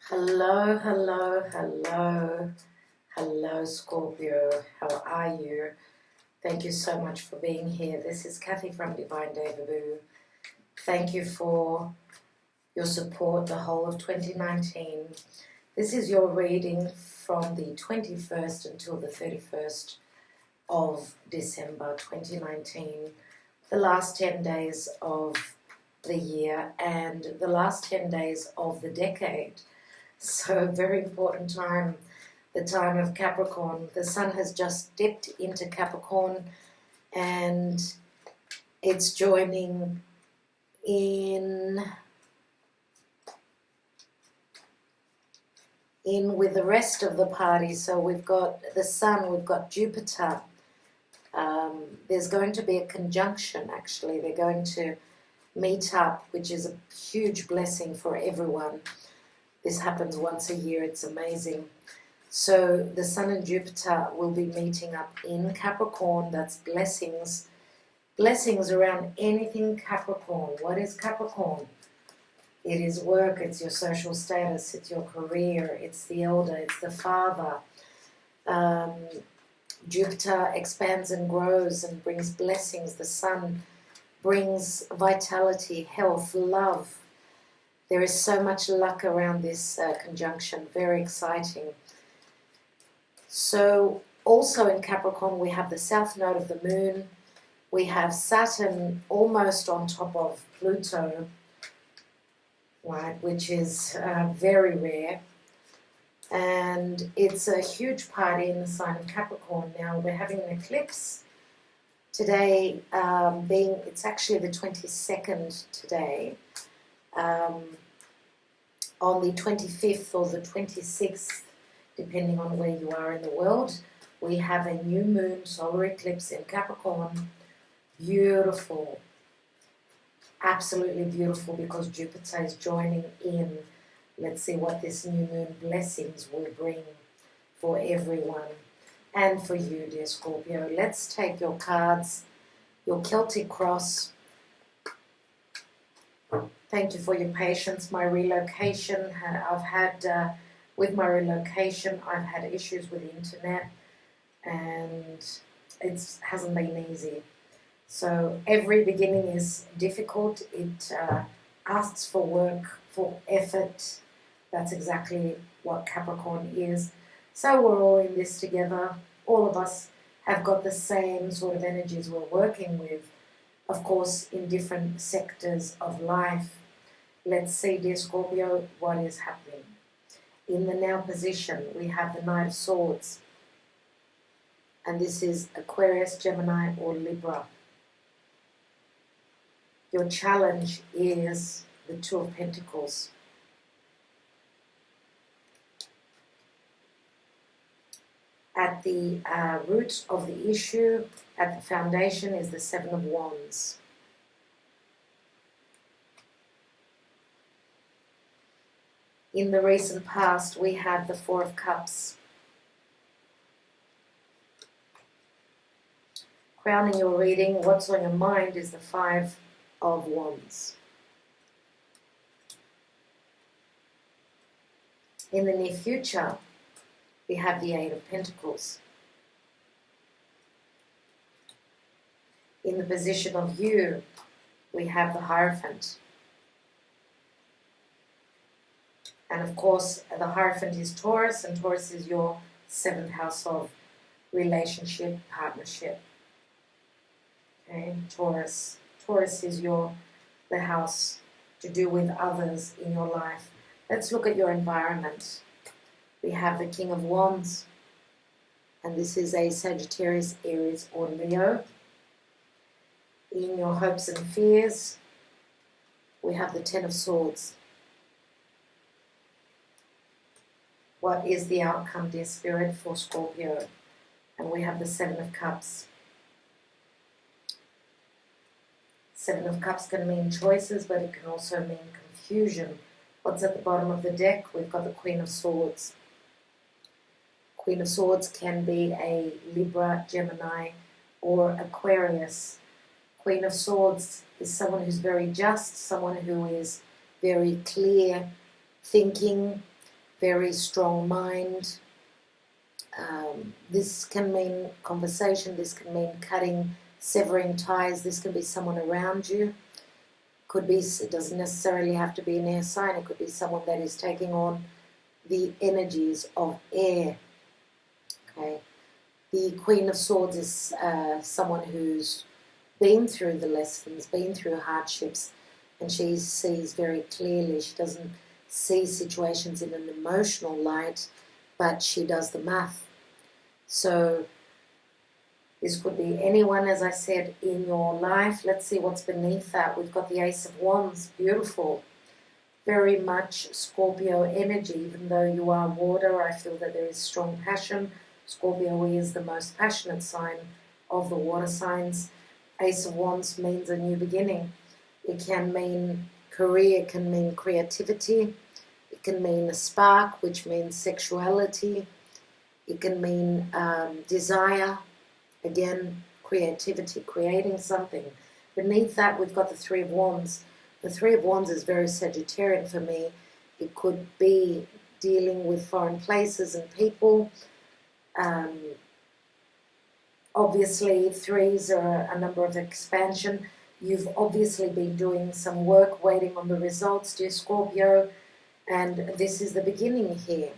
Hello, hello, hello, hello, Scorpio. How are you? Thank you so much for being here. This is Kathy from Divine Debut. Thank you for your support the whole of 2019. This is your reading from the 21st until the 31st of December 2019, the last 10 days of the year and the last 10 days of the decade. So very important time, the time of Capricorn. The sun has just dipped into Capricorn and it's joining in with the rest of the party. So we've got the sun, we've got Jupiter. There's going to be a conjunction, actually. They're going to meet up, which is a huge blessing for everyone. This happens once a year. It's amazing. So the Sun and Jupiter will be meeting up in Capricorn. That's blessings. Blessings around anything Capricorn. What is Capricorn? It is work. It's your social status. It's your career. It's the elder. It's the father. Jupiter expands and grows and brings blessings. The Sun brings vitality, health, love. There is so much luck around this conjunction, very exciting. So also in Capricorn we have the south node of the moon, we have Saturn almost on top of Pluto, right, which is very rare. And it's a huge party in the sign of Capricorn. Now we're having an eclipse today, it's actually the 22nd today. On the 25th or the 26th, depending on where you are in the world, we have a new moon solar eclipse in Capricorn. Beautiful, absolutely beautiful, because Jupiter is joining in. Let's see what this new moon blessings will bring for everyone and for you, dear Scorpio. Let's take your cards, your Celtic cross. Thank you for your patience. My relocation, with my relocation, I've had issues with the internet and it hasn't been easy. So every beginning is difficult. It asks for work, for effort. That's exactly what Capricorn is. So we're all in this together. All of us have got the same sort of energies we're working with, of course, in different sectors of life. Let's see, dear Scorpio, what is happening. In the now position, we have the Knight of Swords. And this is Aquarius, Gemini, or Libra. Your challenge is the Two of Pentacles. At the root of the issue, at the foundation, is the Seven of Wands. In the recent past, we have the Four of Cups. Crowning your reading, what's on your mind is the Five of Wands. In the near future, we have the Eight of Pentacles. In the position of you, we have the Hierophant. And of course, the Hierophant is Taurus, and Taurus is your seventh house of relationship, partnership. Okay, Taurus. Taurus is the house to do with others in your life. Let's look at your environment. We have the King of Wands, and this is a Sagittarius, Aries, or Leo. In your hopes and fears, we have the Ten of Swords. What is the outcome, dear Spirit, for Scorpio? And we have the Seven of Cups. Seven of Cups can mean choices, but it can also mean confusion. What's at the bottom of the deck? We've got the Queen of Swords. Queen of Swords can be a Libra, Gemini, or Aquarius. Queen of Swords is someone who's very just, someone who is very clear thinking, very strong mind. This can mean conversation, this can mean cutting, severing ties, this can be someone around you. Could be, it doesn't necessarily have to be an air sign, it could be someone that is taking on the energies of air. Okay. The Queen of Swords is someone who's been through the lessons, been through hardships, and she sees very clearly. She doesn't see situations in an emotional light, but she does the math. So this could be anyone, as I said, in your life. Let's see what's beneath that. We've got the Ace of Wands, beautiful. Very much Scorpio energy. Even though you are water, I feel that there is strong passion. Scorpio is the most passionate sign of the water signs. Ace of Wands means a new beginning. It can mean career, it can mean creativity, it can mean a spark, which means sexuality, it can mean desire, again, creativity, creating something. Beneath that, we've got the Three of Wands. The Three of Wands is very Sagittarian for me. It could be dealing with foreign places and people. Obviously, threes are a number of expansion. You've obviously been doing some work, waiting on the results, dear Scorpio, and this is the beginning here.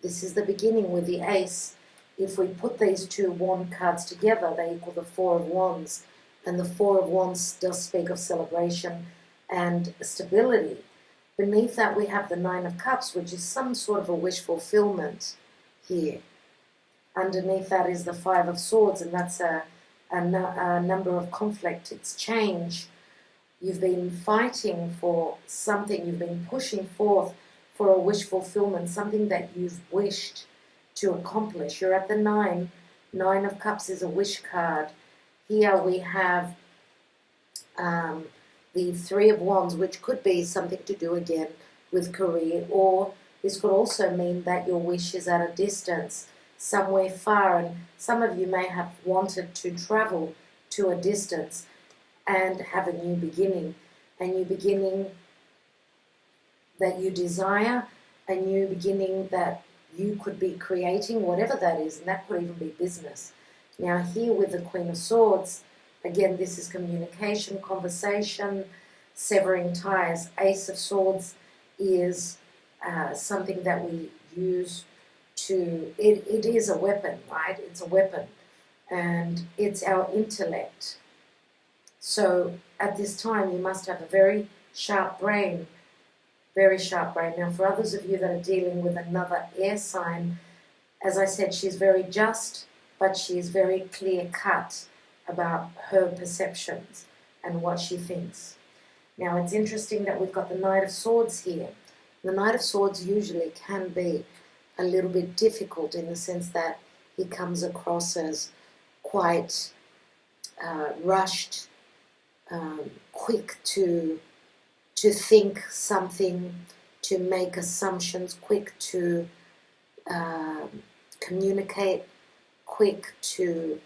This is the beginning with the Ace. If we put these two wand cards together, they equal the Four of Wands, and the Four of Wands does speak of celebration and stability. Beneath that, we have the Nine of Cups, which is some sort of a wish fulfillment here. Underneath that is the Five of Swords, and that's a number of conflict. It's change. You've been fighting for something. You've been pushing forth for a wish fulfillment, something that you've wished to accomplish. You're at the Nine. Nine of Cups is a wish card. Here we have the Three of Wands, which could be something to do again with career, or this could also mean that your wish is at a distance, somewhere far, and some of you may have wanted to travel to a distance and have a new beginning that you desire, a new beginning that you could be creating, whatever that is, and that could even be business. Now here with the Queen of Swords, again, this is communication, conversation, severing ties. Ace of Swords is something that we use to, it is a weapon, right? It's a weapon, and it's our intellect. So at this time, you must have a very sharp brain, very sharp brain. Now, for others of you that are dealing with another air sign, as I said, she's very just, but she's very clear-cut about her perceptions and what she thinks. Now, it's interesting that we've got the Knight of Swords here. The Knight of Swords usually can be a little bit difficult in the sense that he comes across as quite rushed, quick to think something, to make assumptions, quick to communicate, quick to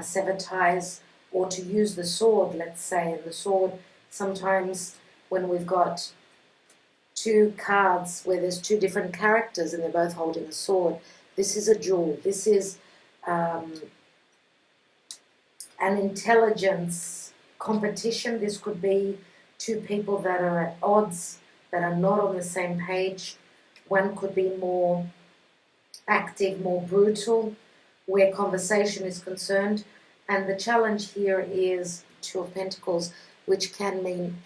sever ties, or to use the sword, let's say. And the sword, sometimes when we've got two cards where there's two different characters and they're both holding a sword, this is a duel. This is an intelligence competition. This could be two people that are at odds, that are not on the same page. One could be more active, more brutal, where conversation is concerned. And the challenge here is Two of Pentacles, which can mean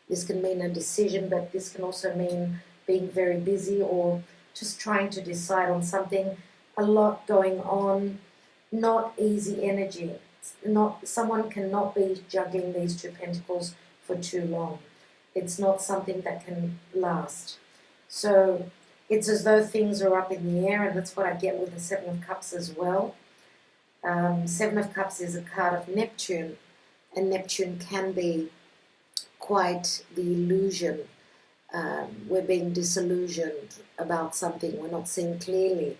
this can mean a decision, but this can also mean being very busy or just trying to decide on something. A lot going on, not easy energy. Someone cannot be juggling these Two Pentacles for too long. It's not something that can last. So it's as though things are up in the air, and that's what I get with the Seven of Cups as well. Seven of Cups is a card of Neptune, and Neptune can be quite the illusion. We're being disillusioned about something. We're not seeing clearly,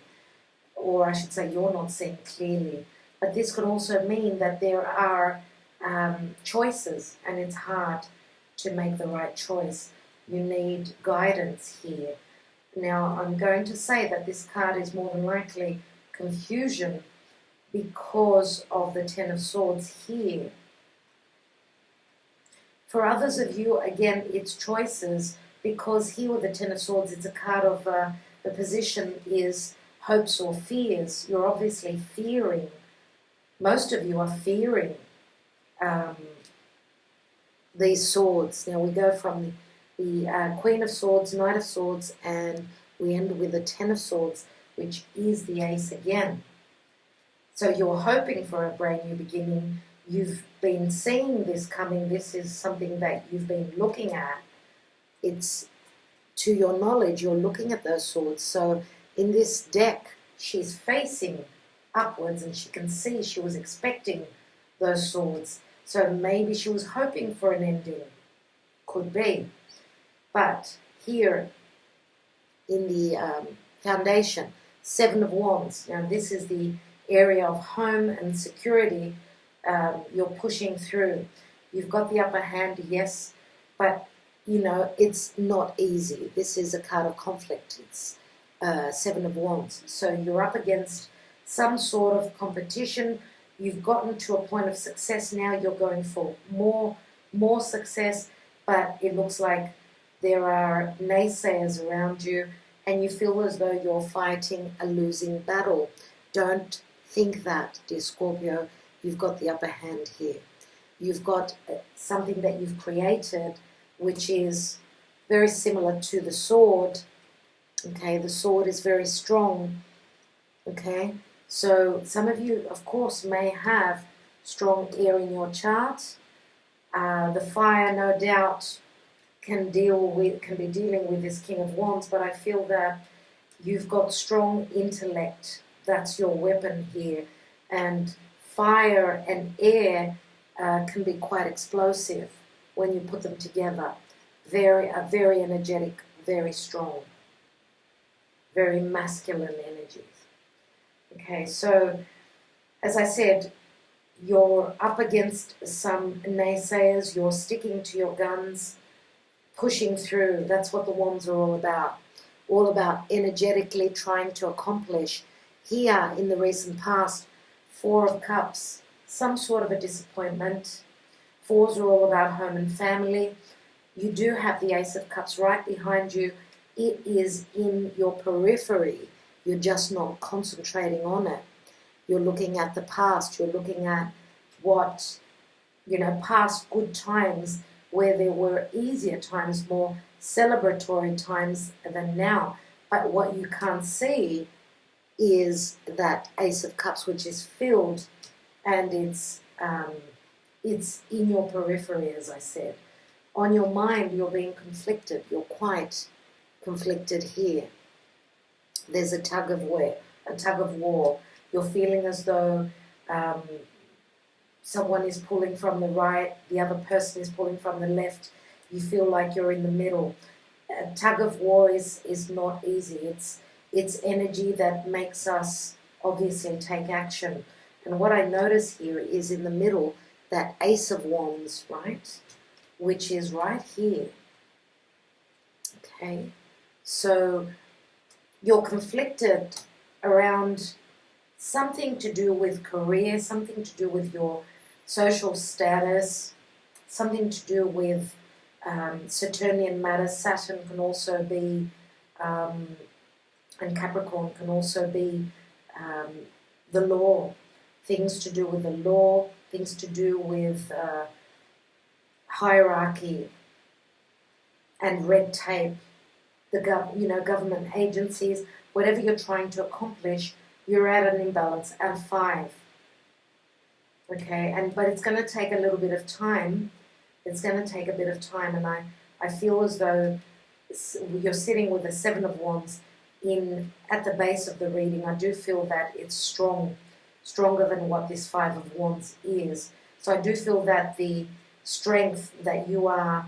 or I should say you're not seeing clearly. But this could also mean that there are choices, and it's hard to make the right choice. You need guidance here. Now, I'm going to say that this card is more than likely confusion because of the Ten of Swords here. For others of you, again, it's choices, because here with the Ten of Swords, it's a card of the position is hopes or fears. You're obviously fearing. Most of you are fearing these swords. Now we go from the Queen of Swords, Knight of Swords, and we end with the Ten of Swords, which is the Ace again. So you're hoping for a brand new beginning. You've been seeing this coming. This is something that you've been looking at. It's to your knowledge, you're looking at those swords. So in this deck, she's facing upwards and she can see she was expecting those swords. So maybe she was hoping for an ending. Could be. But here in the foundation, Seven of Wands. Now this is the area of home and security. You're pushing through. You've got the upper hand, yes, but you know, it's not easy. This is a card of conflict. It's Seven of Wands. So you're up against some sort of competition. You've gotten to a point of success now. You're going for more success, but it looks like there are naysayers around you and you feel as though you're fighting a losing battle. Don't think that, dear Scorpio. You've got the upper hand here. You've got something that you've created which is very similar to the sword. Okay, the sword is very strong. Okay, so some of you, of course, may have strong air in your chart. The fire, no doubt, can be dealing with this King of Wands, but I feel that you've got strong intellect. That's your weapon here. And fire and air can be quite explosive when you put them together. Very energetic, very strong, very masculine energies. Okay, so as I said, you're up against some naysayers. You're sticking to your guns, pushing through. That's what the wands are all about energetically trying to accomplish. Here in the recent past, Four of Cups, some sort of a disappointment. Fours are all about home and family. You do have the Ace of Cups right behind you. It is in your periphery. You're just not concentrating on it. You're looking at the past. You're looking at what, past good times where there were easier times, more celebratory times than now. But what you can't see is that Ace of Cups, which is filled, and it's in your periphery, as I said. On your mind, you're being conflicted. You're quite conflicted here. There's a tug of war. You're feeling as though someone is pulling from the right, the other person is pulling from the left. You feel like you're in the middle. A tug of war is not easy. It's energy that makes us obviously take action. And what I notice here is in the middle, that Ace of Wands, right? Which is right here. Okay. So you're conflicted around something to do with career, something to do with your social status, something to do with Saturnian matters. Saturn can also be, and Capricorn can also be the law. Things to do with the law, things to do with hierarchy and red tape, the government agencies, whatever you're trying to accomplish, you're at an imbalance at 5. Okay, but it's going to take a little bit of time. It's going to take a bit of time, and I feel as though you're sitting with the Seven of Wands at the base of the reading. I do feel that it's stronger than what this Five of Wands is. So I do feel that the strength that you are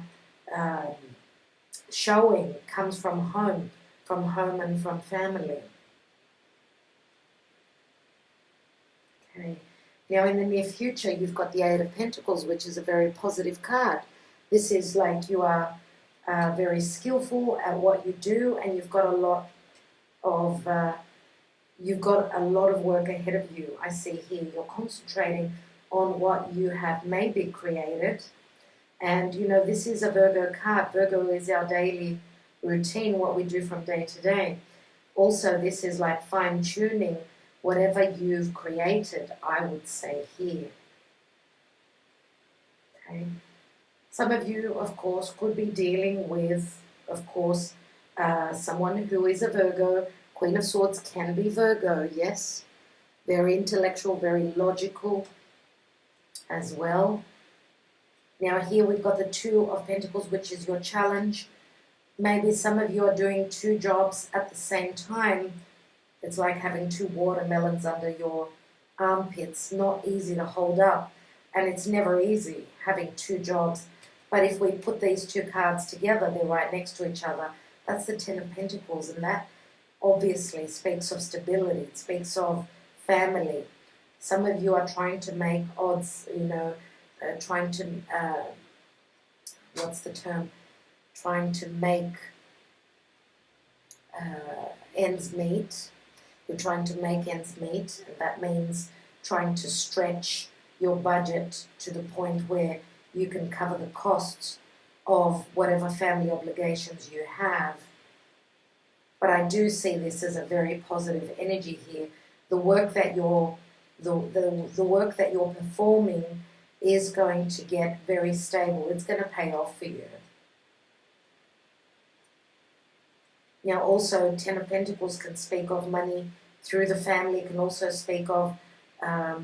showing comes from home and from family. Okay. Now in the near future, you've got the Eight of Pentacles, which is a very positive card. This is like you are very skillful at what you do, and you've got a lot of work ahead of you. I see here you're concentrating on what you have maybe created. And, you know, this is a Virgo card. Virgo is our daily routine, what we do from day to day. Also, this is like fine-tuning whatever you've created, I would say here. Okay. Some of you, of course, could be dealing with, of course, someone who is a Virgo. Queen of Swords can be Virgo, yes. Very intellectual, very logical as well. Now here we've got the Two of Pentacles, which is your challenge. Maybe some of you are doing 2 jobs at the same time. It's like having 2 watermelons under your armpits. Not easy to hold up. And it's never easy having 2 jobs. But if we put these 2 cards together, they're right next to each other. That's the Ten of Pentacles, and that obviously speaks of stability. It speaks of family. Some of you are trying to make odds, you know, trying to, what's the term? Trying to make ends meet. You're trying to make ends meet, and that means trying to stretch your budget to the point where you can cover the costs of whatever family obligations you have. But I do see this as a very positive energy here. The work that you're the work that you're performing is going to get very stable. It's going to pay off for you. Now also, Ten of Pentacles can speak of money through the family. It can also speak of a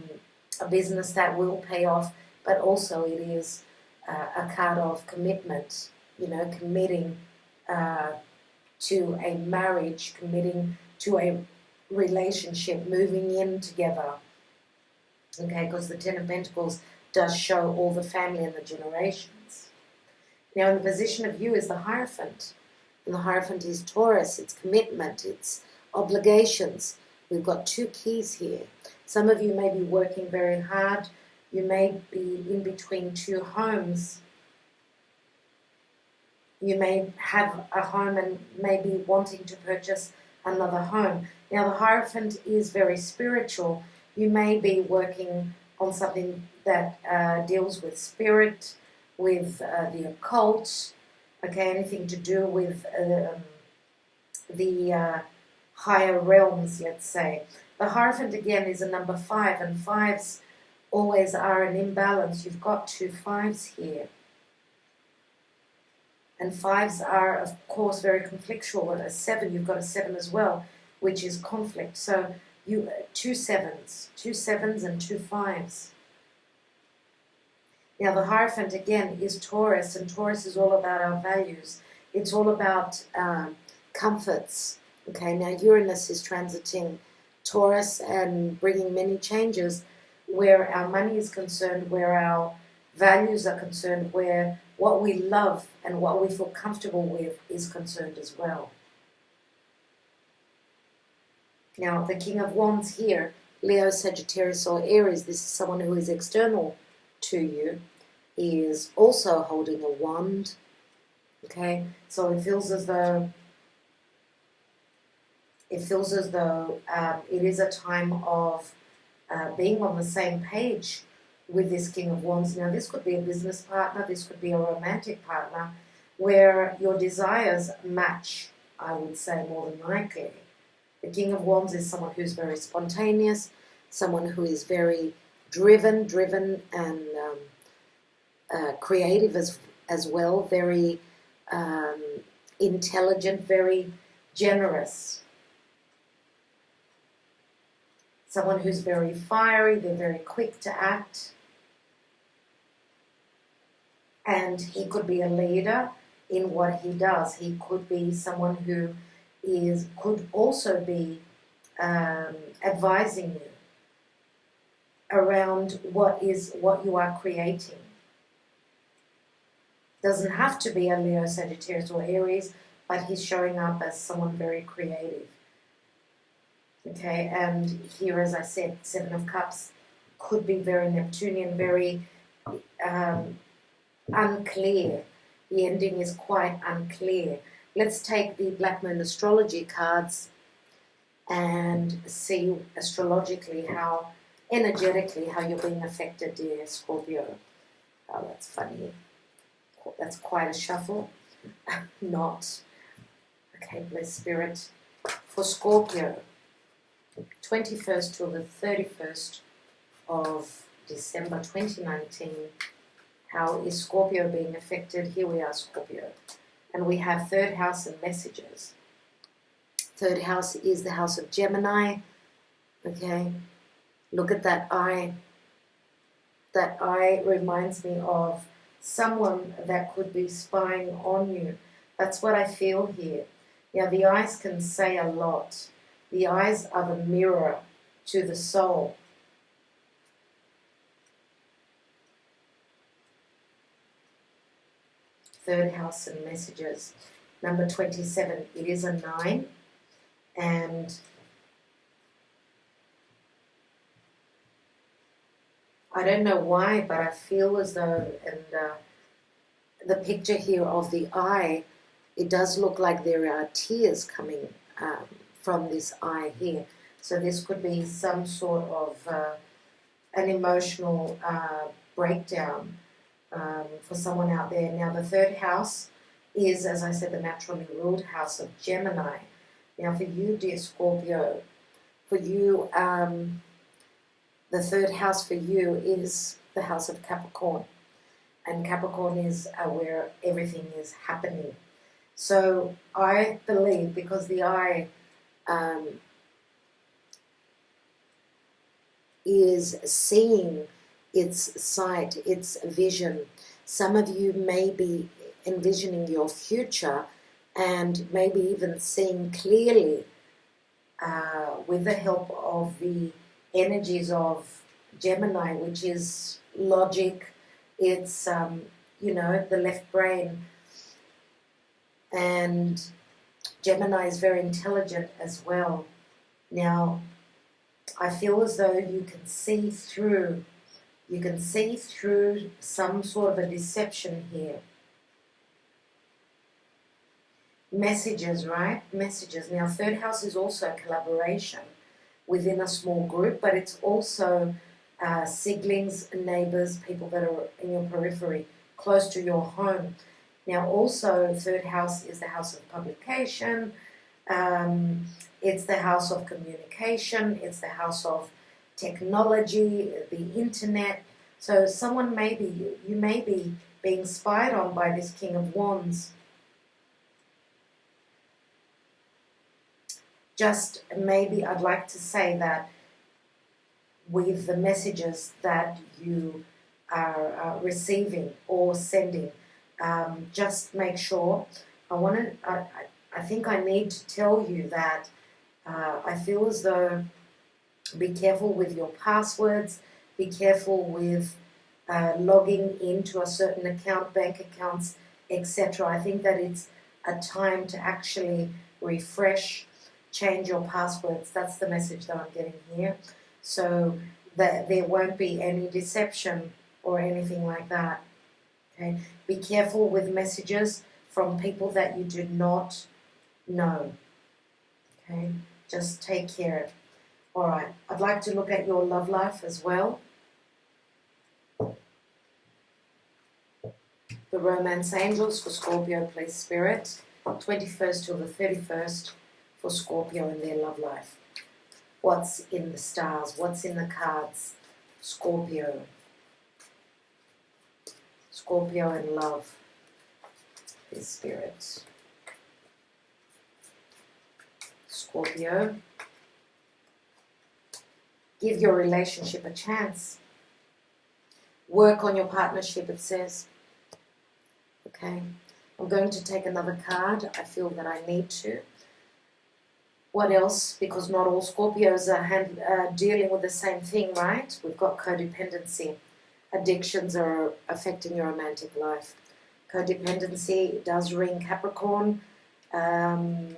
business that will pay off, but also it is a card of commitment, you know, committing to a marriage, committing to a relationship, moving in together. Okay, because the Ten of Pentacles does show all the family and the generations. Now in the position of you is the Hierophant. And the Hierophant is Taurus, it's commitment, it's obligations. We've got 2 keys here. Some of you may be working very hard. You may be in between 2 homes. You may have a home and may be wanting to purchase another home. Now the Hierophant is very spiritual. You may be working on something that deals with spirit, with the occult, okay, anything to do with the higher realms, let's say. The Hierophant again is a number 5, and 5s always are an imbalance. You've got 2 5s here. And 5s are, of course, very conflictual. And a 7, you've got a 7 as well, which is conflict. So you 2 7s and 2 5s. Now the Hierophant again is Taurus, and Taurus is all about our values. It's all about comforts. Okay, now Uranus is transiting Taurus and bringing many changes where our money is concerned, where our values are concerned, where what we love and what we feel comfortable with is concerned as well. Now the King of Wands here, Leo, Sagittarius or Aries, this is someone who is external to you, is also holding a wand. Okay, so it feels as though it is a time of being on the same page with this King of Wands. Now this could be a business partner, this could be a romantic partner, where your desires match, I would say, more than likely. The King of Wands is someone who's very spontaneous, someone who is very driven and creative as well, very intelligent, very generous. Someone who's very fiery, they're very quick to act. And he could be a leader in what he does. He could be someone who could also be advising you around what you are creating. Doesn't have to be a Leo, Sagittarius or Aries, but he's showing up as someone very creative. Okay, and here, as I said, 7 of Cups could be very Neptunian, very unclear. The ending is quite unclear. Let's take the Black Moon Astrology cards and see astrologically how, energetically, how you're being affected, dear Scorpio. Oh, that's funny. That's quite a shuffle. Not. Okay, bless spirit. For Scorpio, 21st till the 31st of December 2019, how is Scorpio being affected? Here we are, Scorpio. And we have third house and messages. Third house is the house of Gemini. Okay, look at that eye. That eye reminds me of someone that could be spying on you. That's what I feel here. Now, the eyes can say a lot. The eyes are the mirror to the soul. Third house and messages. Number 27, it is a 9. And I don't know why, but I feel as though, and the picture here of the eye, it does look like there are tears coming from this eye here. So this could be some sort of an emotional breakdown for someone out there. Now, the third house is, as I said, the naturally ruled house of Gemini. Now, for you, dear Scorpio, for you, the third house for you is the house of Capricorn. And Capricorn is where everything is happening. So I believe, because the eye is seeing its sight, its vision. Some of you may be envisioning your future and maybe even seeing clearly with the help of the energies of Gemini, which is logic, it's, the left brain. And Gemini is very intelligent as well. Now, I feel as though you can see through some sort of a deception here. Messages, right? Messages. Now, third house is also collaboration within a small group, but it's also siblings, neighbors, people that are in your periphery, close to your home. Now, also, third house is the house of publication. It's the house of communication. It's the house of technology, the internet. So someone you may be being spied on by this King of Wands. Just maybe I'd like to say that with the messages that you are receiving or sending, just make sure. I think I need to tell you that I feel as though be careful with your passwords, be careful with logging into a certain account, bank accounts, etc. I think that it's a time to actually refresh, change your passwords. That's the message that I'm getting here. So that there won't be any deception or anything like that. Okay? Be careful with messages from people that you do not know. Okay? Just take care. All right. I'd like to look at your love life as well. The romance angels for Scorpio, please, Spirit. 21st till the 31st for Scorpio in their love life. What's in the stars? What's in the cards? Scorpio. Scorpio in love. His spirit. Scorpio. Give your relationship a chance. Work on your partnership, it says. Okay. I'm going to take another card. I feel that I need to. What else? Because not all Scorpios are dealing with the same thing, right? We've got codependency. Addictions are affecting your romantic life. Codependency does ring Capricorn, and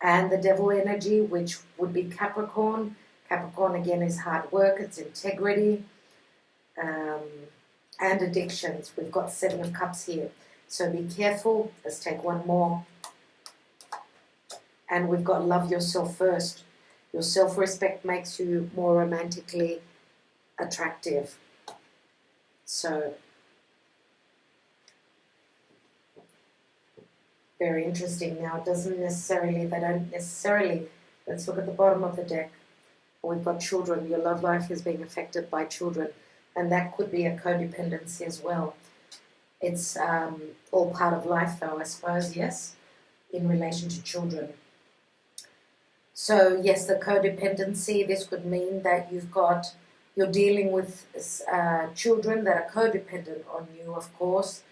the devil energy, which would be Capricorn. Capricorn, again, is hard work, it's integrity, and addictions. We've got 7 of Cups here. So be careful. Let's take one more. And we've got love yourself first. Your self-respect makes you more romantically attractive. So, very interesting. Now, it doesn't necessarily, they don't necessarily, let's look at the bottom of the deck. We've got children. Your love life is being affected by children. And that could be a codependency as well. It's all part of life, though, I suppose, yes, in relation to children. So, yes, the codependency, this could mean that you're dealing with children that are codependent on you, of course.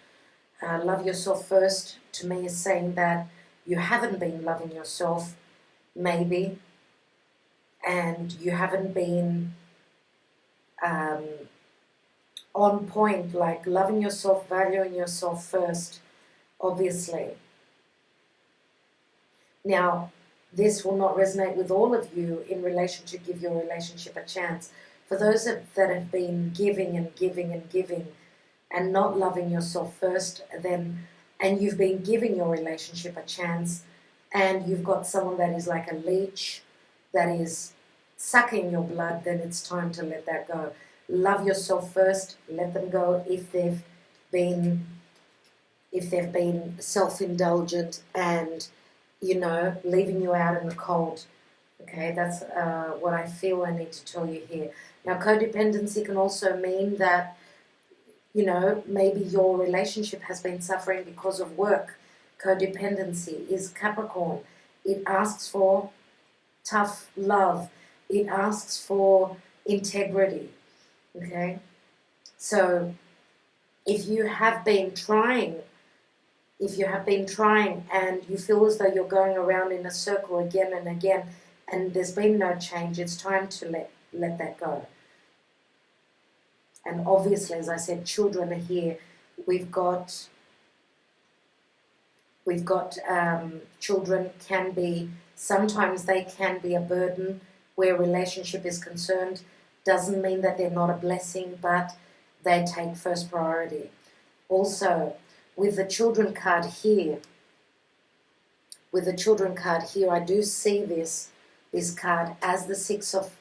Love yourself first, to me, is saying that you haven't been loving yourself, maybe, and you haven't been on point, like loving yourself, valuing yourself first, obviously. Now, this will not resonate with all of you in relation to give your relationship a chance. For those that have been giving and giving and giving and not loving yourself first, and you've been giving your relationship a chance, and you've got someone that is like a leech that is sucking your blood, then it's time to let that go. Love yourself first, let them go if they've been self-indulgent and, you know, leaving you out in the cold. Okay, that's what I feel I need to tell you here. Now, codependency can also mean that, you know, maybe your relationship has been suffering because of work. Codependency is Capricorn. It asks for tough love. It asks for integrity. Okay? So, if you have been trying and you feel as though you're going around in a circle again and again and there's been no change, it's time to let that go. And obviously, as I said, children are here. We've got children sometimes they can be a burden where relationship is concerned. Doesn't mean that they're not a blessing, but they take first priority. Also, with the children card here, I do see this card as the Six of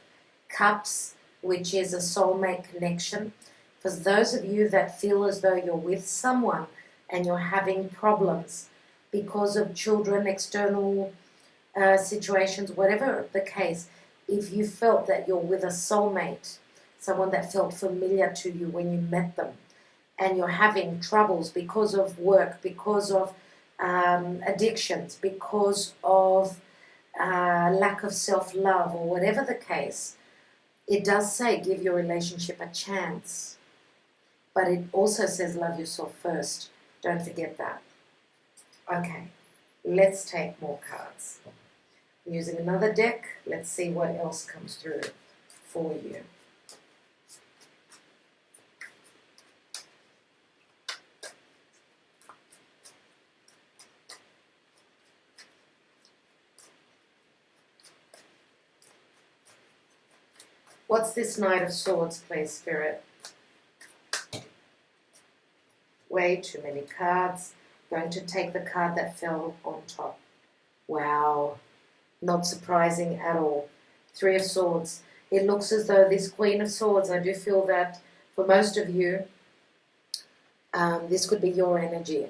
Cups, which is a soulmate connection. For those of you that feel as though you're with someone and you're having problems because of children, external situations, whatever the case, if you felt that you're with a soulmate, someone that felt familiar to you when you met them, and you're having troubles because of work, because of addictions, because of lack of self-love, or whatever the case, it does say give your relationship a chance. But it also says love yourself first. Don't forget that. Okay, let's take more cards. I'm using another deck. Let's see what else comes through for you. What's this Knight of Swords, please, Spirit? Way too many cards. Going to take the card that fell on top. Wow. Not surprising at all. Three of Swords. It looks as though this Queen of Swords, I do feel that for most of you, this could be your energy.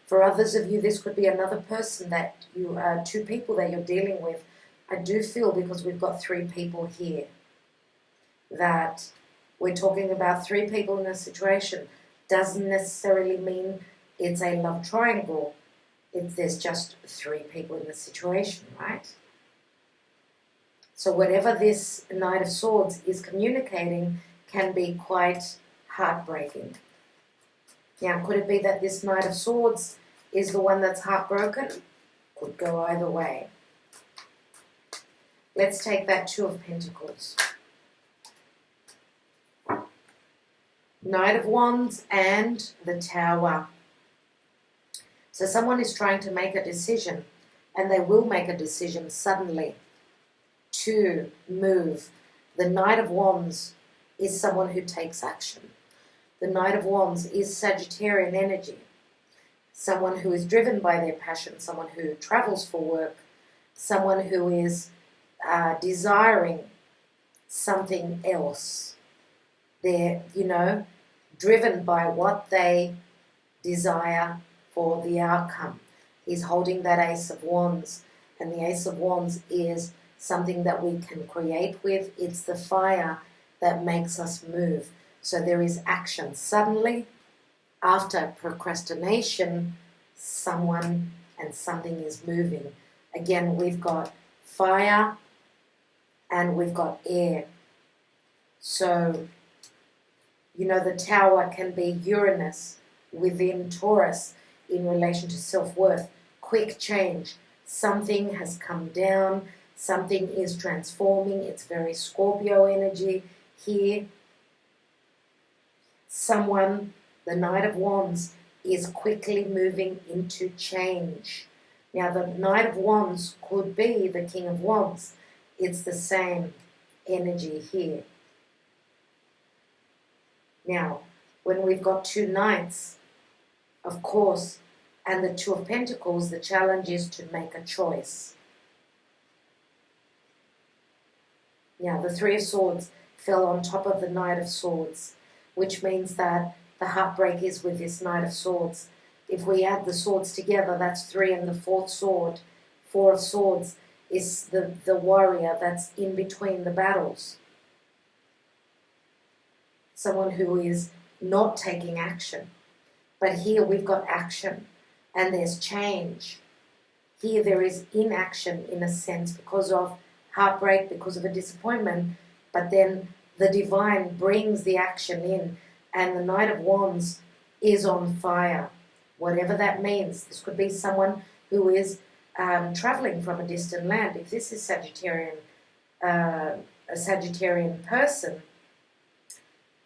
For others of you, this could be another person that you are, two people that you're dealing with. I do feel, because we've got three people here, that we're talking about three people in a situation. Doesn't necessarily mean it's a love triangle. There's just three people in the situation, right? So whatever this Knight of Swords is communicating can be quite heartbreaking. Now, could it be that this Knight of Swords is the one that's heartbroken? Could go either way. Let's take that Two of Pentacles. Knight of Wands and the Tower. So someone is trying to make a decision, and they will make a decision suddenly to move. The Knight of Wands is someone who takes action. The Knight of Wands is Sagittarian energy. someone who is driven by their passion, someone who travels for work, someone who is desiring something else. They're, driven by what they desire for the outcome. He's holding that Ace of Wands, and the Ace of Wands is something that we can create with. It's the fire that makes us move. So there is action. Suddenly, after procrastination, someone and something is moving. Again, we've got fire and we've got air. So, the tower can be Uranus within Taurus in relation to self-worth. Quick change. Something has come down. Something is transforming. It's very Scorpio energy here. Someone, the Knight of Wands, is quickly moving into change. Now, the Knight of Wands could be the King of Wands. It's the same energy here. Now, when we've got two Knights, of course, and the Two of Pentacles, the challenge is to make a choice. Now, the Three of Swords fell on top of the Knight of Swords, which means that the heartbreak is with this Knight of Swords. If we add the swords together, that's 3, and the fourth sword, 4 of Swords, is the warrior that's in between the battles. Someone who is not taking action. But here we've got action, and there's change. Here there is inaction in a sense because of heartbreak, because of a disappointment, but then the divine brings the action in, and the Knight of Wands is on fire, whatever that means. This could be someone who is traveling from a distant land. If this is Sagittarian, a Sagittarian person,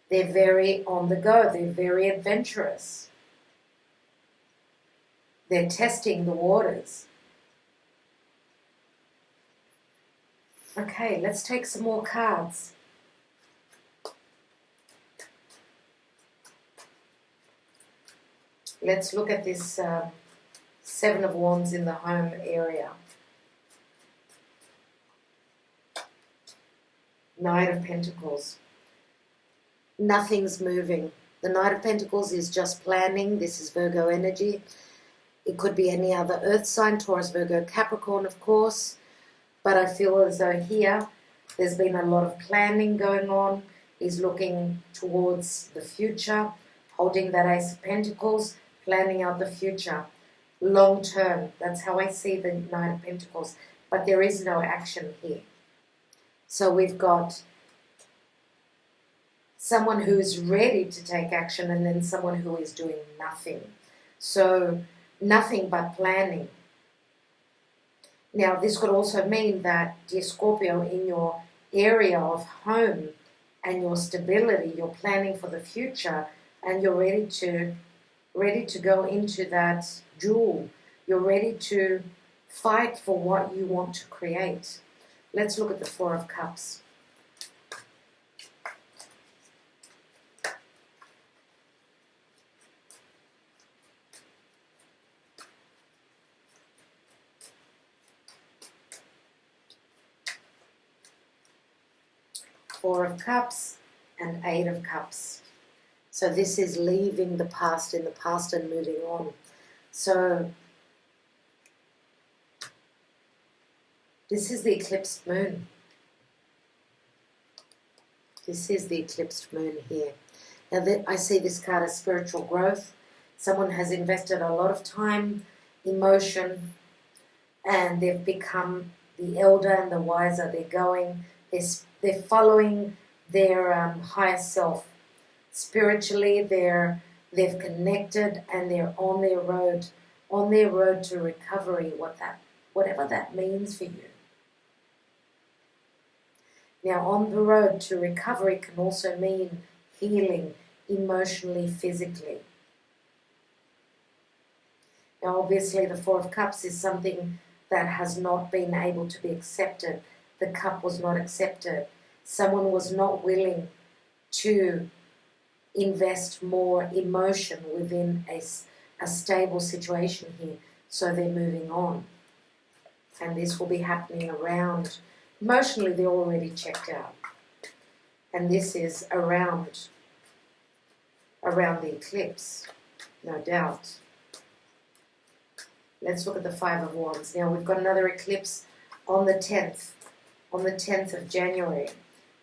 they're very on the go. They're very adventurous. They're testing the waters. Okay, let's take some more cards. Let's look at this Seven of Wands in the home area. Knight of Pentacles. Nothing's moving. The Knight of Pentacles is just planning. This is Virgo energy. It could be any other earth sign, Taurus, Virgo, Capricorn, of course. But I feel as though here there's been a lot of planning going on. He's looking towards the future, holding that Ace of Pentacles, planning out the future. Long term. That's how I see the Knight of Pentacles. But there is no action here. So we've got someone who is ready to take action, and then someone who is doing nothing. So nothing but planning. Now, this could also mean that, dear Scorpio, in your area of home and your stability, you're planning for the future, and you're ready to go into that duel. You're ready to fight for what you want to create. Let's look at the Four of Cups. Four of Cups and Eight of Cups. So this is leaving the past in the past and moving on. So this is the eclipsed moon. This is the eclipsed moon here. Now I see this card as spiritual growth. Someone has invested a lot of time, emotion, and they've become the elder and the wiser. They're following their higher self. Spiritually, they've connected, and they're on their road to recovery, whatever that means for you. Now, on the road to recovery can also mean healing emotionally, physically. Now, obviously, the Four of Cups is something that has not been able to be accepted. The cup was not accepted. Someone was not willing to invest more emotion within a stable situation here, so they're moving on. And this will be happening around, emotionally they're already checked out. And this is around the eclipse, no doubt. Let's look at the Five of Wands. Now we've got another eclipse on the 10th of January,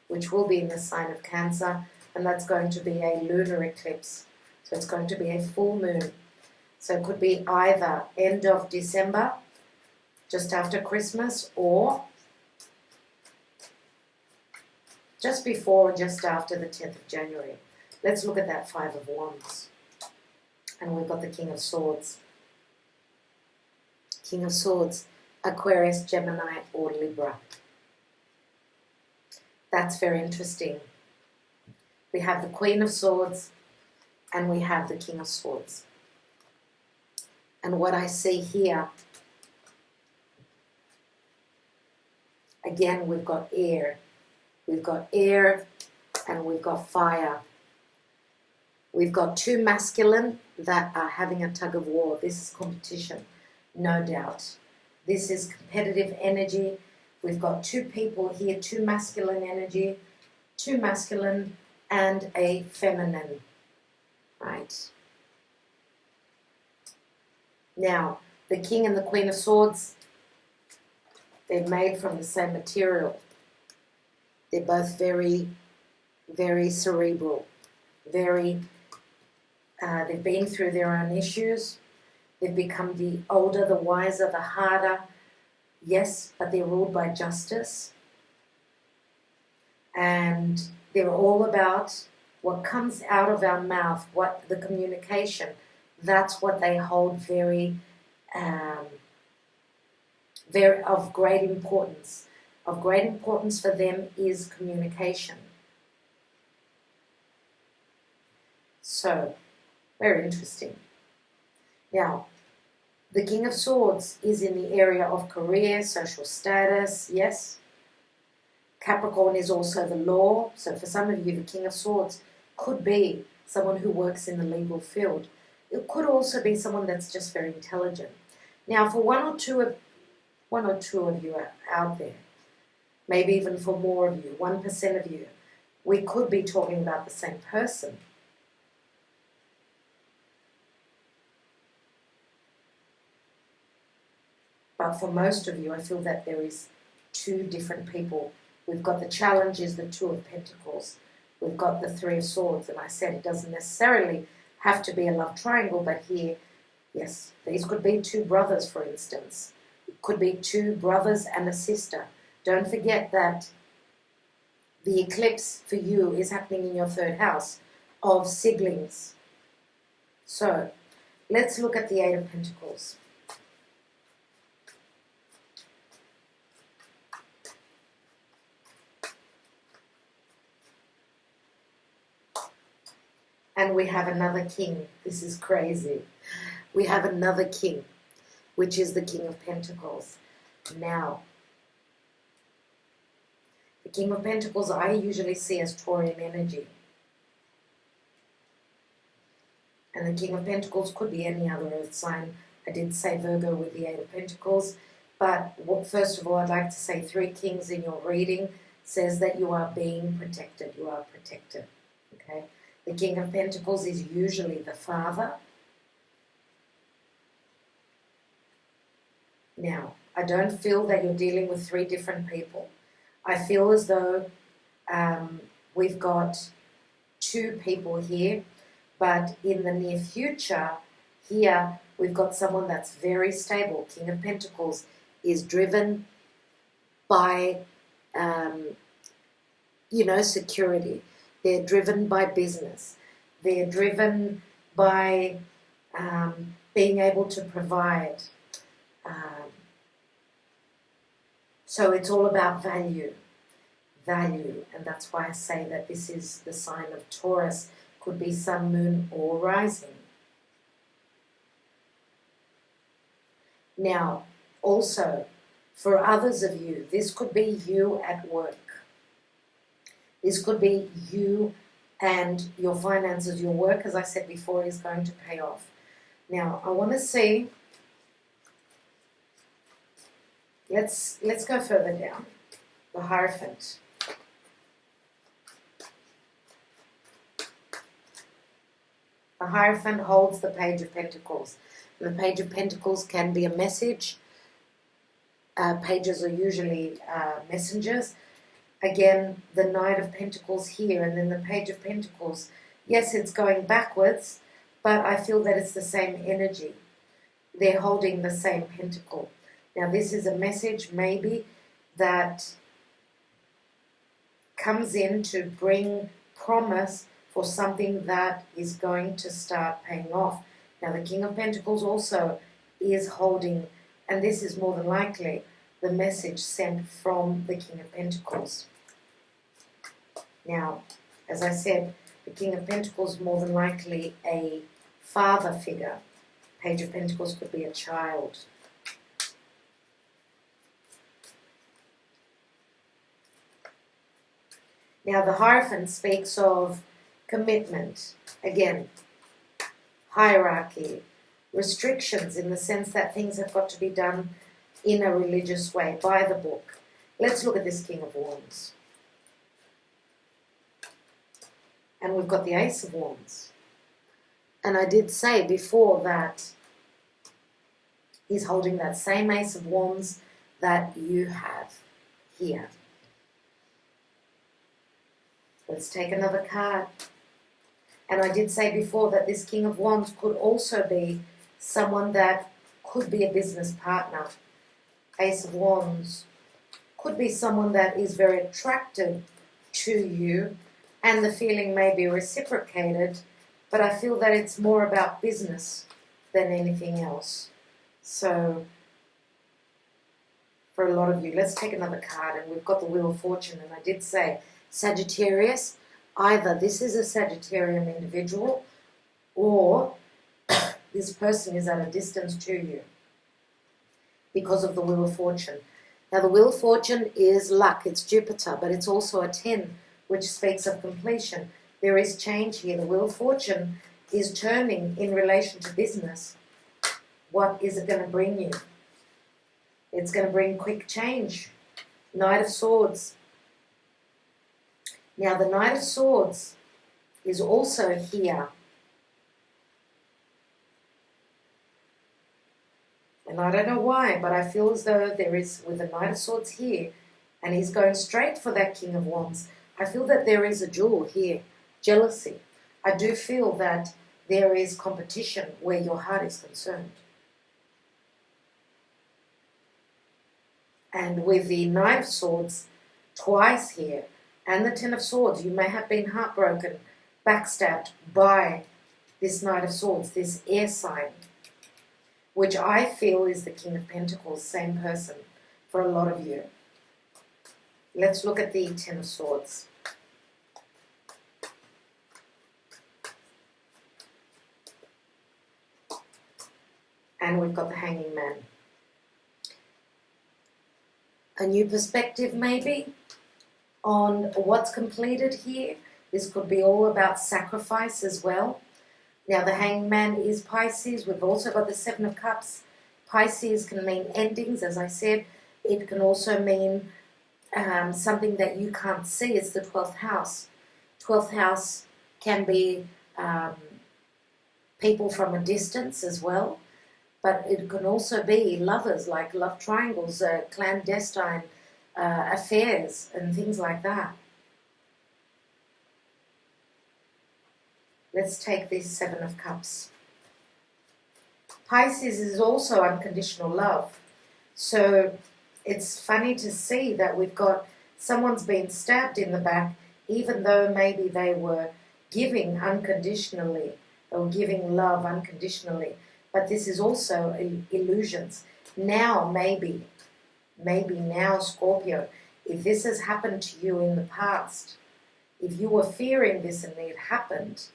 which will be in the sign of Cancer, and that's going to be a lunar eclipse. So it's going to be a full moon. So it could be either end of December, just after Christmas, or just before or just after the 10th of January. Let's look at that Five of Wands. And we've got the King of Swords. King of Swords, Aquarius, Gemini, or Libra. That's very interesting. We have the Queen of Swords and we have the King of Swords. And what I see here, again, we've got air. We've got air and we've got fire. We've got two masculine that are having a tug of war. This is competition, no doubt. This is competitive energy. We've got two people here, two masculine energy, two masculine and a feminine, right? Now, the King and the Queen of Swords, they're made from the same material. They're both very, very cerebral, very, they've been through their own issues. They've become the older, the wiser, the harder. Yes, but they're ruled by justice. And they're all about what comes out of our mouth, what the communication, that's what they hold very, very of great importance. Of great importance for them is communication. So, very interesting. Now, the King of Swords is in the area of career, social status, yes. Capricorn is also the law. So for some of you, the King of Swords could be someone who works in the legal field. It could also be someone that's just very intelligent. Now, for one or two of you out there, maybe even for more of you, 1% of you, we could be talking about the same person. But for most of you, I feel that there is two different people. We've got the challenge is the Two of Pentacles. We've got the Three of Swords. And I said it doesn't necessarily have to be a love triangle, but here, yes, these could be two brothers, for instance. It could be two brothers and a sister. Don't forget that the eclipse for you is happening in your third house of siblings. So let's look at the Eight of Pentacles. And we have another king. This is crazy. We have another king, which is the King of Pentacles. Now, the King of Pentacles I usually see as Taurian energy. And the King of Pentacles could be any other earth sign. I did say Virgo with the Eight of Pentacles. But first of all, I'd like to say Three Kings in your reading says that you are being protected. You are protected. Okay? The King of Pentacles is usually the father. Now, I don't feel that you're dealing with three different people. I feel as though we've got two people here, but in the near future, here we've got someone that's very stable. King of Pentacles is driven by, security. They're driven by business. They're driven by being able to provide. So it's all about value. Value. And that's why I say that this is the sign of Taurus. Could be sun, moon, or rising. Now, also, for others of you, this could be you at work. This could be you and your finances. Your work, as I said before, is going to pay off. Now, I want to see, let's go further down. The Hierophant. The Hierophant holds the Page of Pentacles. And the Page of Pentacles can be a message. Pages are usually messengers. Again, the Knight of Pentacles here, and then the Page of Pentacles. Yes, it's going backwards, but I feel that it's the same energy. They're holding the same pentacle. Now, this is a message maybe that comes in to bring promise for something that is going to start paying off. Now, the King of Pentacles also is holding, and this is more than likely the message sent from the King of Pentacles. Now, as I said, the King of Pentacles more than likely a father figure. Page of Pentacles could be a child. Now, the Hierophant speaks of commitment. Again, hierarchy, restrictions in the sense that things have got to be done in a religious way, by the book. Let's look at this King of Wands. And we've got the Ace of Wands. And I did say before that he's holding that same Ace of Wands that you have here. Let's take another card. And I did say before that this King of Wands could also be someone that could be a business partner. Ace of Wands could be someone that is very attractive to you, and the feeling may be reciprocated, but I feel that it's more about business than anything else. So, for a lot of you, let's take another card, and we've got the Wheel of Fortune, and I did say, Sagittarius, either this is a Sagittarian individual, or this person is at a distance to you because of the Wheel of Fortune. Now, the Wheel of Fortune is luck, it's Jupiter, but it's also a 10, which speaks of completion. There is change here. The Wheel of Fortune is turning in relation to business. What is it going to bring you? It's going to bring quick change. Knight of Swords. Now, the Knight of Swords is also here. And I don't know why, but I feel as though there is, with the Knight of Swords here, and he's going straight for that King of Wands, I feel that there is a duel here, jealousy. I do feel that there is competition where your heart is concerned. And with the Knight of Swords twice here, and the Ten of Swords, you may have been heartbroken, backstabbed by this Knight of Swords, this air sign, which I feel is the King of Pentacles, same person for a lot of you. Let's look at the Ten of Swords. And we've got the Hanging Man. A new perspective maybe on what's completed here. This could be all about sacrifice as well. Now, the Hanged Man is Pisces. We've also got the Seven of Cups. Pisces can mean endings, as I said. It can also mean something that you can't see. It's the 12th house. 12th house can be people from a distance as well. But it can also be lovers, like love triangles, clandestine affairs, and things like that. Let's take this Seven of Cups. Pisces is also unconditional love. So it's funny to see that we've got someone's been stabbed in the back, even though maybe they were giving unconditionally, or giving love unconditionally. But this is also illusions. Now, maybe now, Scorpio, if this has happened to you in the past, if you were fearing this and it happened,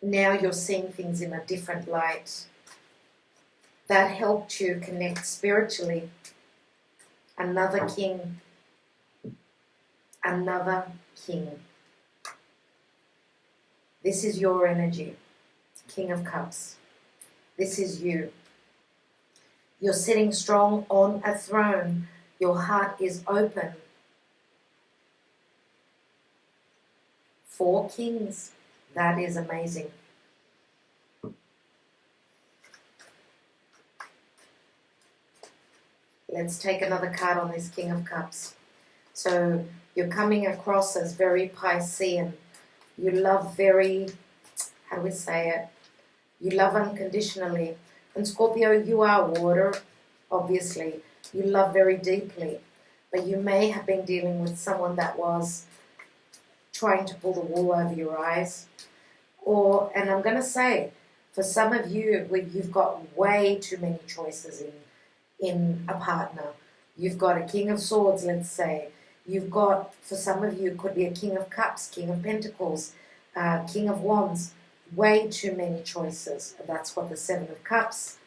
now you're seeing things in a different light. That helped you connect spiritually. Another king. Another king. This is your energy. King of Cups. This is you. You're sitting strong on a throne. Your heart is open. 4 kings. That is amazing. Let's take another card on this King of Cups. So you're coming across as very Piscean. You love very, how do we say it? You love unconditionally. And Scorpio, you are water, obviously. You love very deeply. But you may have been dealing with someone that was trying to pull the wool over your eyes. Or, and I'm going to say, for some of you, you've got way too many choices in a partner. You've got a King of Swords, let's say. You've got, for some of you, it could be a King of Cups, King of Pentacles, King of Wands. Way too many choices. That's what the 7 of Cups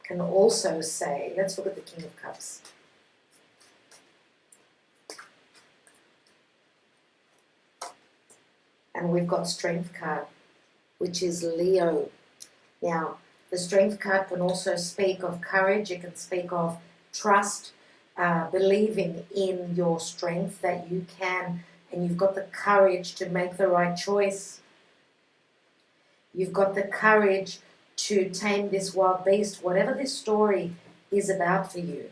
can also say. Let's look at the King of Cups. And we've got Strength card, which is Leo. Now, the Strength card can also speak of courage. It can speak of trust, believing in your strength that you can, and you've got the courage to make the right choice. You've got the courage to tame this wild beast, whatever this story is about for you.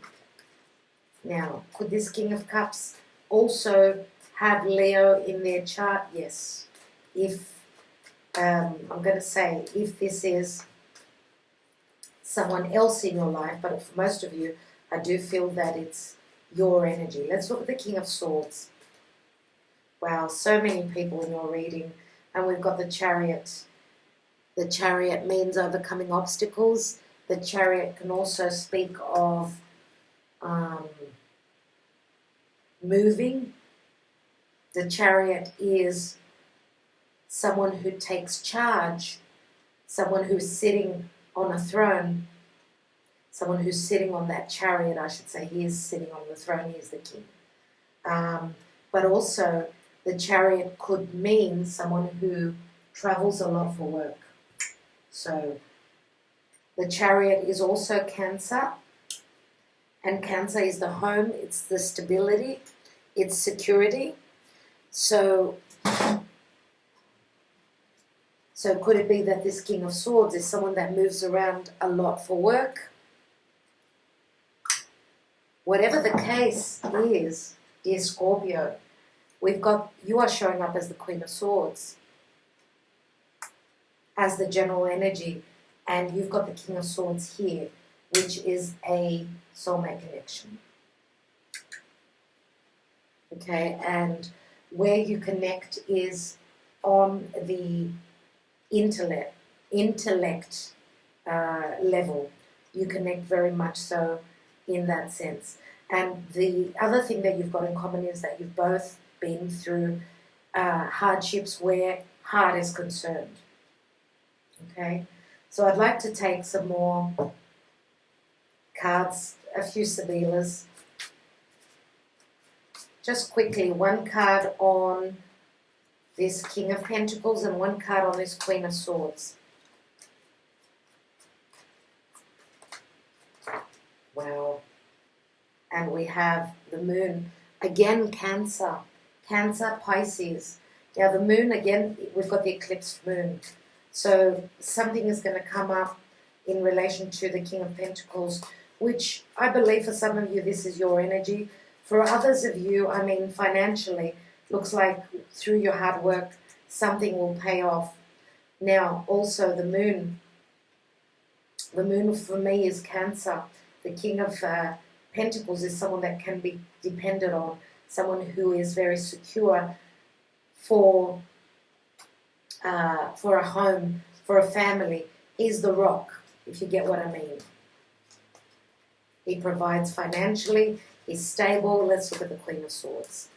Now, could this King of Cups also have Leo in their chart? Yes. If, I'm going to say, if this is someone else in your life, but for most of you, I do feel that it's your energy. Let's look at the King of Swords. Wow, so many people in your reading. And we've got the Chariot. The Chariot means overcoming obstacles. The Chariot can also speak of moving. The Chariot is someone who takes charge, someone who's sitting on a throne, someone who's sitting on that chariot, I should say. He is sitting on the throne, he is the king. But also, the Chariot could mean someone who travels a lot for work. So, the Chariot is also Cancer, and Cancer is the home, it's the stability, it's security. So could it be that this King of Swords is someone that moves around a lot for work? Whatever the case is, dear Scorpio, you are showing up as the Queen of Swords, as the general energy, and you've got the King of Swords here, which is a soulmate connection. Okay, and where you connect is on the intellect level. You connect very much so in that sense. And the other thing that you've got in common is that you've both been through hardships where heart is concerned. Okay, so I'd like to take some more cards, a few Sibillas. Just quickly, one card on this King of Pentacles and one card on this Queen of Swords. Wow. And we have the Moon. Again, Cancer. Cancer, Pisces. Now the Moon, again, we've got the eclipsed Moon. So something is going to come up in relation to the King of Pentacles, which I believe for some of you, this is your energy. For others of you, I mean, financially, looks like through your hard work, something will pay off. Now, also the Moon. The Moon for me is Cancer. The King of Pentacles is someone that can be depended on, someone who is very secure for a home, for a family. He's the rock, if you get what I mean. He provides financially, he's stable. Let's look at the Queen of Swords.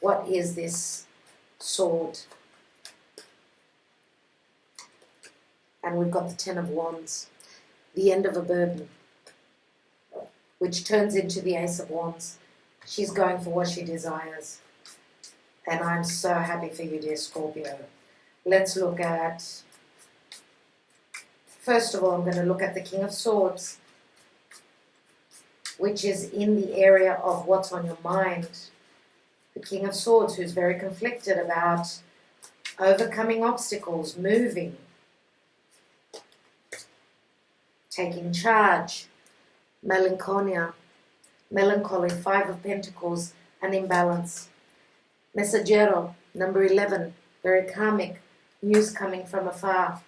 What is this sword? And we've got the Ten of Wands, the end of a burden, which turns into the Ace of Wands. She's going for what she desires. And I'm so happy for you, dear Scorpio. Let's look at First of all, I'm going to look at the King of Swords, which is in the area of what's on your mind. The King of Swords, who's very conflicted about overcoming obstacles, moving, taking charge, melancholy, 5 of Pentacles, an imbalance. Messaggero, number 11, very karmic, news coming from afar.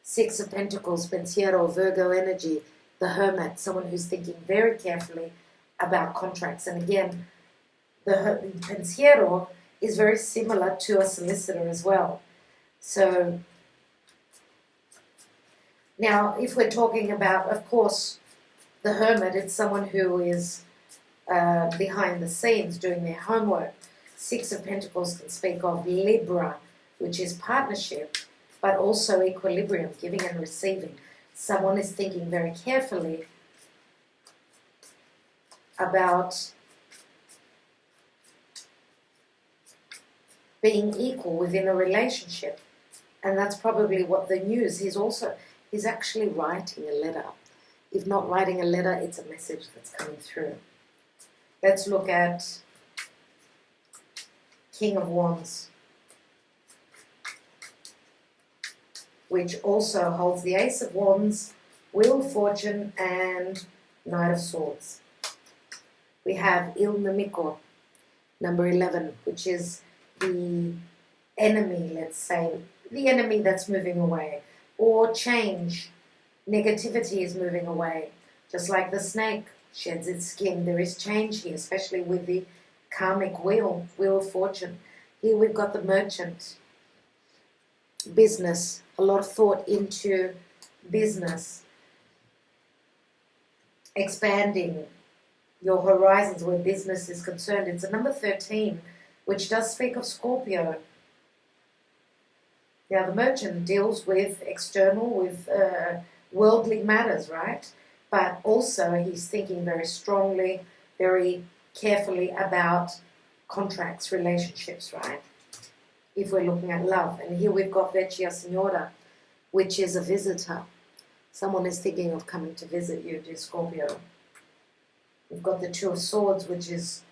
6 of Pentacles, Pensiero, Virgo energy, the Hermit, someone who's thinking very carefully about contracts. And again, the Pensiero is very similar to a solicitor as well. So now, if we're talking about, of course, the Hermit, it's someone who is behind the scenes doing their homework. 6 of Pentacles can speak of Libra, which is partnership, but also equilibrium, giving and receiving. Someone is thinking very carefully about being equal within a relationship. And that's probably what the news, he's actually writing a letter. If not writing a letter, it's a message that's coming through. Let's look at King of Wands, which also holds the Ace of Wands, Wheel of Fortune, and Knight of Swords. We have Il Nemico, number 11, which is the enemy, let's say, the enemy that's moving away, or change. Negativity is moving away. Just like the snake sheds its skin, there is change here, especially with the karmic wheel of fortune. Here we've got the Merchant. Business, a lot of thought into business. Expanding your horizons where business is concerned. It's a number 13, which does speak of Scorpio. Now, the Merchant deals with external, with worldly matters, right? But also he's thinking very strongly, very carefully about contracts, relationships, right? If we're looking at love. And here we've got Vecchia Signora, which is a visitor. Someone is thinking of coming to visit you, dear Scorpio. We've got the Two of Swords, which is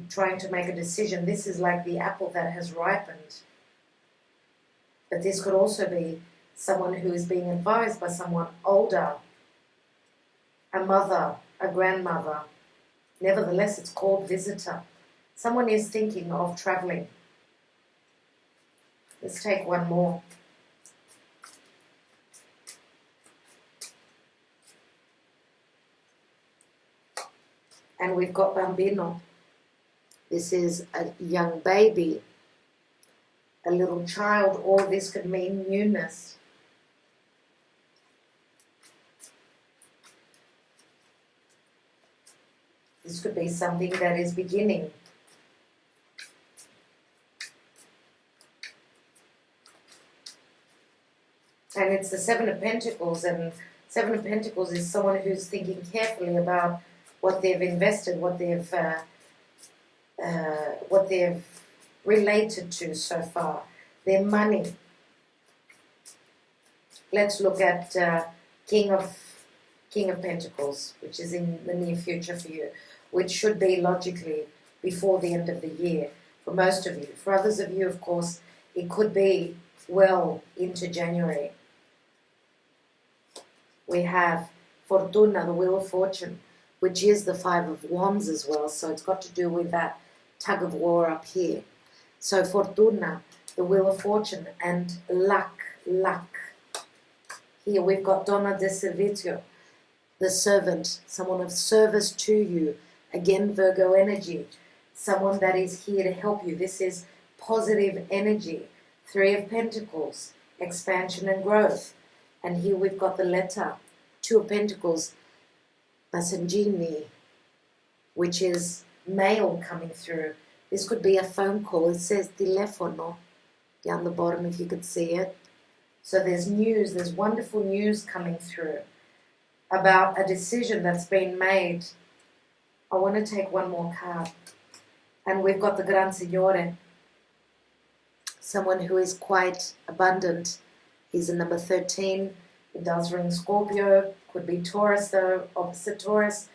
trying to make a decision. This is like the apple that has ripened. But this could also be someone who is being advised by someone older, a mother, a grandmother. Nevertheless, it's called visitor. Someone is thinking of traveling. Let's take one more. And we've got Bambino. This is a young baby, a little child, or this could mean newness. This could be something that is beginning. And it's the Seven of Pentacles, and Seven of Pentacles is someone who's thinking carefully about what they've invested, what they've related to so far, their money. Let's look at King of Pentacles, which is in the near future for you, which should be logically before the end of the year for most of you. For others of you, of course, it could be well into January. We have Fortuna, the Wheel of Fortune, which is the 5 of Wands as well, so it's got to do with that tug of war up here. So Fortuna, the Wheel of Fortune, and luck. Here we've got Donna de Servizio, the servant, someone of service to you. Again, Virgo energy, someone that is here to help you. This is positive energy. 3 of Pentacles, expansion and growth. And here we've got the letter, 2 of Pentacles, Masenghini, which is mail coming through. This could be a phone call. It says telefono down the bottom if you could see it. So there's news, there's wonderful news coming through about a decision that's been made. I want to take one more card. And we've got the Gran Signore, someone who is quite abundant. He's a number 13, It does ring Scorpio. Could be Taurus though, opposite Taurus.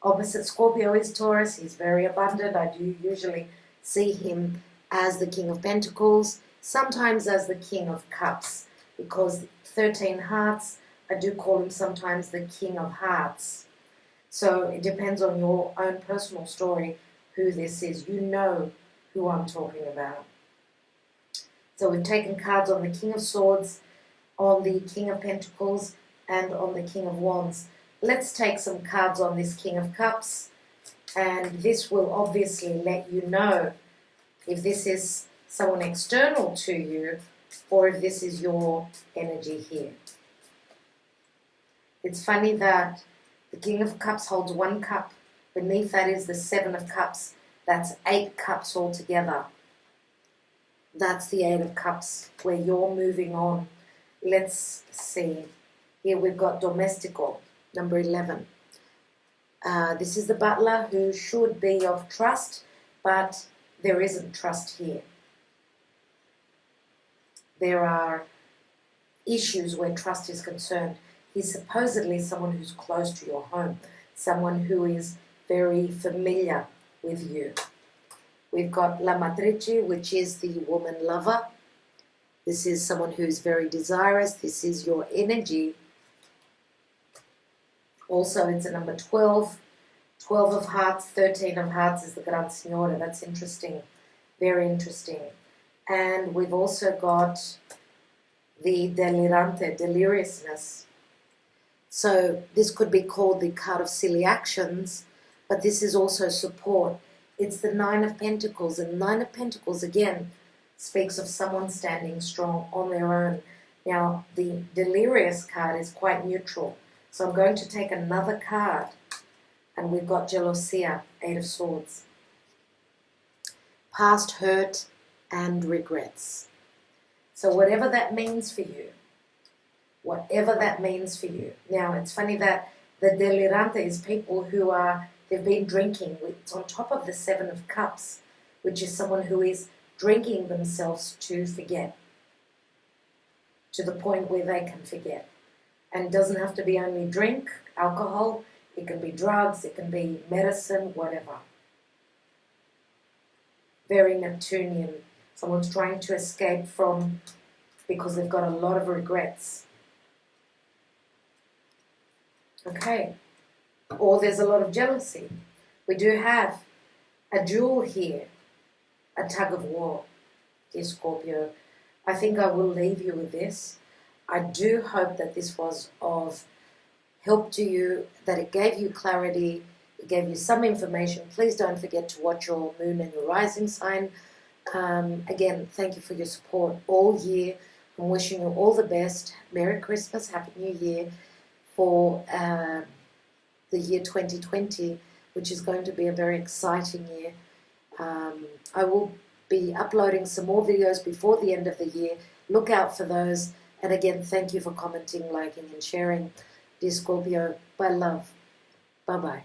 Opposite Scorpio is Taurus. He's very abundant. I do usually see him as the King of Pentacles, sometimes as the King of Cups, because 13 hearts, I do call him sometimes the King of Hearts. So it depends on your own personal story who this is. You know who I'm talking about. So we've taken cards on the King of Swords, on the King of Pentacles, and on the King of Wands. Let's take some cards on this King of Cups, and this will obviously let you know if this is someone external to you or if this is your energy here. It's funny that the King of Cups holds one cup. Beneath that is the Seven of Cups. That's 8 cups altogether. That's the 8 of Cups where you're moving on. Let's see. Here we've got Domestical, number 11. This is the butler who should be of trust, but there isn't trust here. There are issues where trust is concerned. He's supposedly someone who's close to your home, someone who is very familiar with you. We've got La Matrice, which is the woman lover. This is someone who's very desirous. This is your energy. Also, it's a number 12. 12 of hearts, 13 of hearts is the Gran Signora. That's interesting. Very interesting. And we've also got the Delirante, deliriousness. So this could be called the card of silly actions, but this is also support. It's the 9 of Pentacles, and 9 of Pentacles, again, speaks of someone standing strong on their own. Now, the delirious card is quite neutral, so I'm going to take another card, and we've got Gelosia, 8 of Swords. Past hurt and regrets. So whatever that means for you, whatever that means for you. Now, it's funny that the delirante is people who they've been drinking. It's on top of the 7 of Cups, which is someone who is drinking themselves to forget, to the point where they can forget. And it doesn't have to be only drink, alcohol. It can be drugs, it can be medicine, whatever. Very Neptunian. Someone's trying to escape from, because they've got a lot of regrets. Okay. Or there's a lot of jealousy. We do have a duel here, a tug of war, dear Scorpio. I think I will leave you with this. I do hope that this was of help to you, that it gave you clarity, it gave you some information. Please don't forget to watch your moon and your rising sign. Again, thank you for your support all year. I'm wishing you all the best. Merry Christmas, Happy New Year for the year 2020, which is going to be a very exciting year. I will be uploading some more videos before the end of the year. Look out for those. And again, thank you for commenting, liking, and sharing. Dear Scorpio, by love. Bye-bye.